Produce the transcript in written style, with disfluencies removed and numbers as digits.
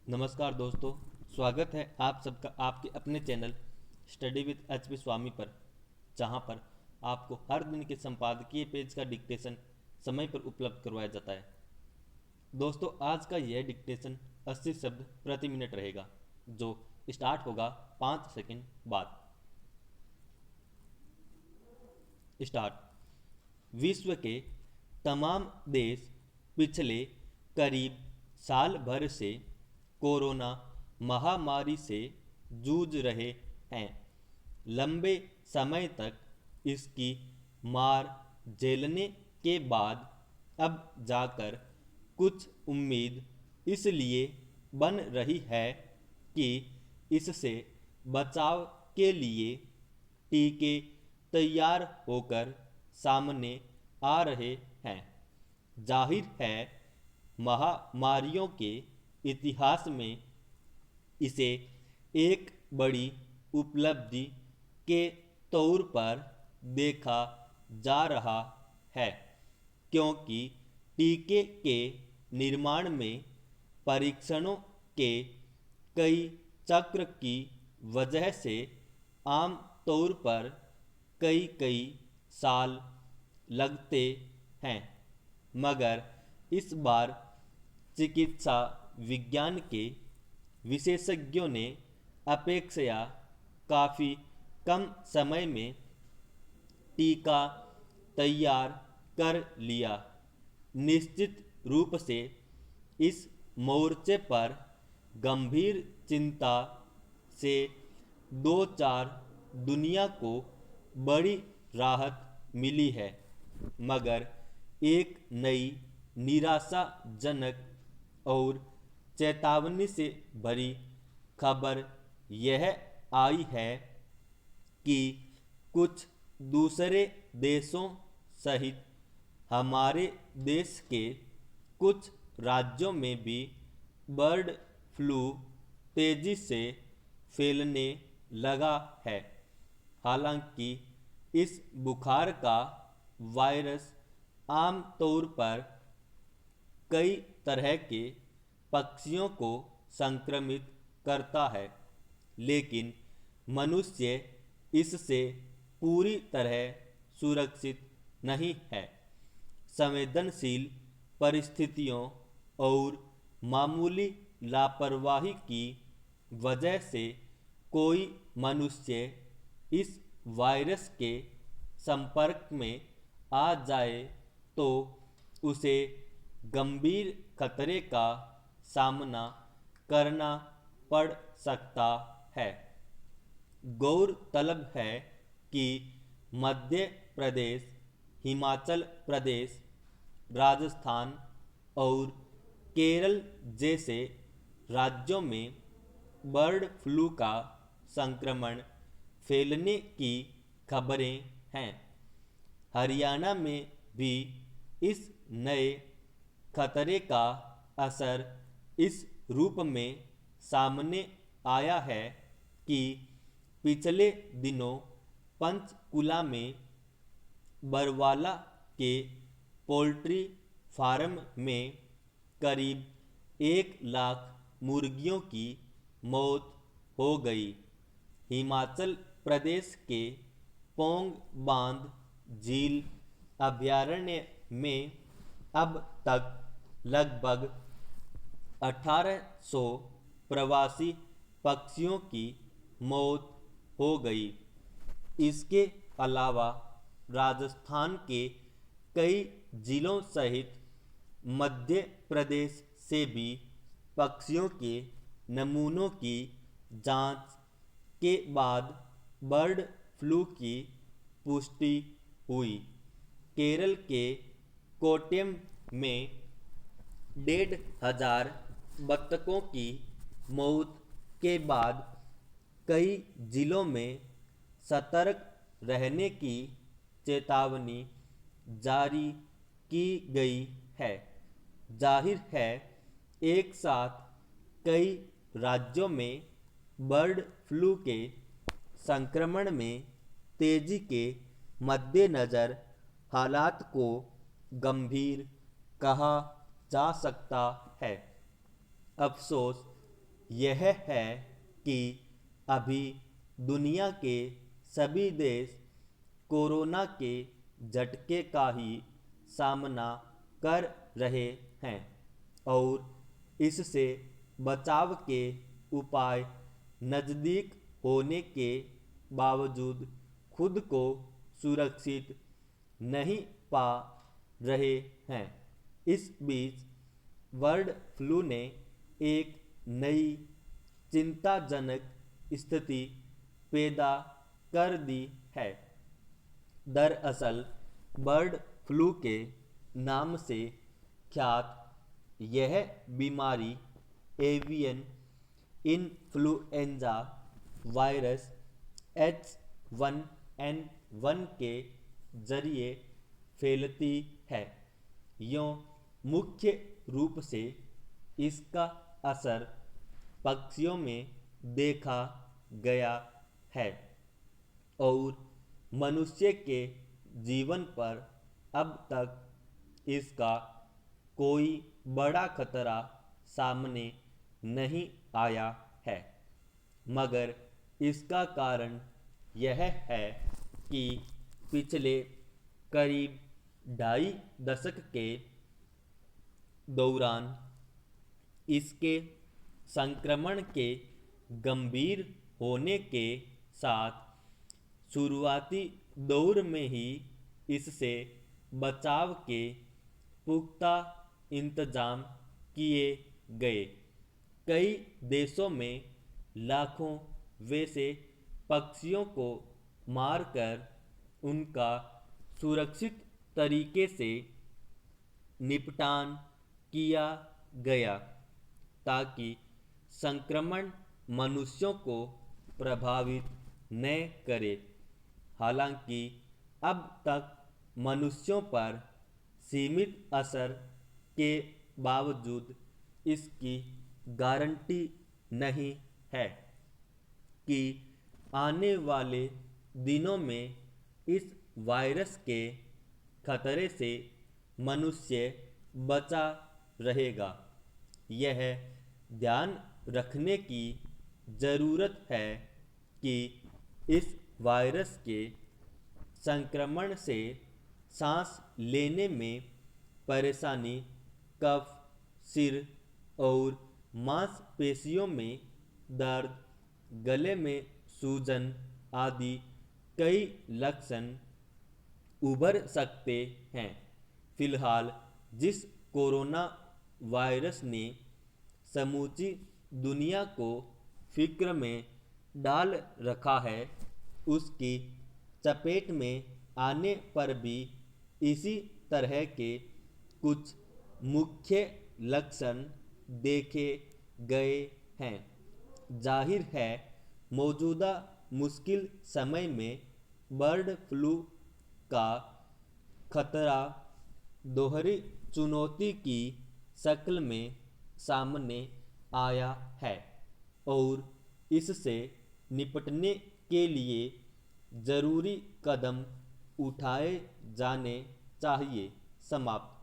नमस्कार दोस्तों, स्वागत है आप सबका आपके अपने channel study with H P Swami पर, जहां पर आपको हर दिन के संपादकीय पेज का डिक्टेशन समय पर उपलब्ध करवाया जाता है। दोस्तों, आज का यह डिक्टेशन 80 शब्द प्रति मिनट रहेगा, जो स्टार्ट होगा 5 सेकंड बाद। स्टार्ट। विश्व के तमाम देश पिछले करीब साल भर से कोरोना महामारी से जूझ रहे हैं। लंबे समय तक इसकी मार झेलने के बाद अब जाकर कुछ उम्मीद इसलिए बन रही है कि इससे बचाव के लिए टीके तैयार होकर सामने आ रहे हैं। जाहिर है, महामारियों के इतिहास में इसे एक बड़ी उपलब्धि के तौर पर देखा जा रहा है, क्योंकि टीके के निर्माण में परीक्षणों के कई चक्र की वजह से आम तौर पर कई साल लगते हैं, मगर इस बार चिकित्सा विज्ञान के विशेषज्ञों ने अपेक्षया काफ़ी कम समय में टीका तैयार कर लिया। निश्चित रूप से इस मोर्चे पर गंभीर चिंता से दो चार दुनिया को बड़ी राहत मिली है, मगर एक नई निराशाजनक और चेतावनी से भरी खबर यह आई है कि कुछ दूसरे देशों सहित हमारे देश के कुछ राज्यों में भी बर्ड फ्लू तेजी से फैलने लगा है। हालांकि इस बुखार का वायरस आम तौर पर कई तरह के पक्षियों को संक्रमित करता है, लेकिन मनुष्य इससे पूरी तरह सुरक्षित नहीं है। संवेदनशील परिस्थितियों और मामूली लापरवाही की वजह से कोई मनुष्य इस वायरस के संपर्क में आ जाए तो उसे गंभीर खतरे का सामना करना पड़ सकता है। गौरतलब है कि मध्य प्रदेश, हिमाचल प्रदेश, राजस्थान और केरल जैसे राज्यों में बर्ड फ्लू का संक्रमण फैलने की खबरें हैं। हरियाणा में भी इस नए खतरे का असर इस रूप में सामने आया है कि पिछले दिनों पंचकुला में बरवाला के पोल्ट्री फार्म में करीब 1 लाख मुर्गियों की मौत हो गई। हिमाचल प्रदेश के पोंग बांध झील अभयारण्य में अब तक लगभग 1800 प्रवासी पक्षियों की मौत हो गई। इसके अलावा राजस्थान के कई जिलों सहित मध्य प्रदेश से भी पक्षियों के नमूनों की जांच के बाद बर्ड फ्लू की पुष्टि हुई। केरल के कोट्टयम में 1,500 बत्तखों की मौत के बाद कई जिलों में सतर्क रहने की चेतावनी जारी की गई है। जाहिर है, एक साथ कई राज्यों में बर्ड फ्लू के संक्रमण में तेजी के मद्देनज़र हालात को गंभीर कहा जा सकता है। अफसोस, यह है कि अभी दुनिया के सभी देश कोरोना के झटके का ही सामना कर रहे हैं और इससे बचाव के उपाय नज़दीक होने के बावजूद खुद को सुरक्षित नहीं पा रहे हैं। इस बीच बर्ड फ्लू ने एक नई चिंताजनक स्थिति पैदा कर दी है। दरअसल बर्ड फ्लू के नाम से ख्यात यह बीमारी एवियन इन्फ्लुएंजा वायरस H1N1 के जरिए फैलती है। यों मुख्य रूप से इसका असर पक्षियों में देखा गया है और मनुष्य के जीवन पर अब तक इसका कोई बड़ा खतरा सामने नहीं आया है, मगर इसका कारण यह है कि पिछले करीब 2.5 दशक के दौरान इसके संक्रमण के गंभीर होने के साथ शुरुआती दौर में ही इससे बचाव के पुख्ता इंतजाम किए गए। कई देशों में लाखों वैसे पक्षियों को मारकर उनका सुरक्षित तरीके से निपटान किया गया ताकि संक्रमण मनुष्यों को प्रभावित न करे। हालांकि अब तक मनुष्यों पर सीमित असर के बावजूद इसकी गारंटी नहीं है कि आने वाले दिनों में इस वायरस के खतरे से मनुष्य बचा रहेगा। यह ध्यान रखने की ज़रूरत है कि इस वायरस के संक्रमण से सांस लेने में परेशानी, कफ, सिर और मांसपेशियों में दर्द, गले में सूजन आदि कई लक्षण उभर सकते हैं। फिलहाल जिस कोरोना वायरस ने समूची दुनिया को फिक्र में डाल रखा है, उसकी चपेट में आने पर भी इसी तरह के कुछ मुख्य लक्षण देखे गए हैं। जाहिर है मौजूदा मुश्किल समय में बर्ड फ्लू का खतरा दोहरी चुनौती की शक्ल में सामने आया है और इससे निपटने के लिए ज़रूरी कदम उठाए जाने चाहिए। समाप्त।